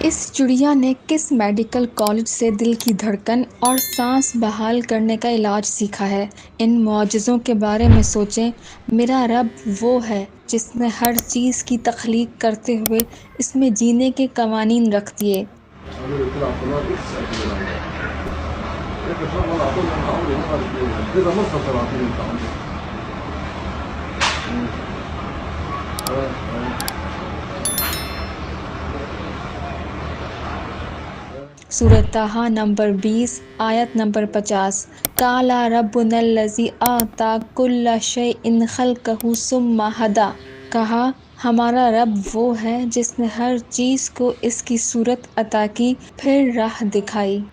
इस चिड़िया ने किस मेडिकल कॉलेज से दिल की धड़कन और सांस बहाल करने का इलाज सीखा है? इन मौजज़ों के बारे में सोचें। मेरा रब वो है जिसने हर चीज़ की तख्लीक करते हुए इसमें जीने के कवानीन रख दिए। सूरत ताहा नंबर 20 आयत नंबर 50। काला रब्बुनल्लज़ी आता कुल्ला शैइन खल्क़हू सुम्मा हदा। कहा, हमारा रब वो है जिसने हर चीज को इसकी सूरत अता की, फिर राह दिखाई।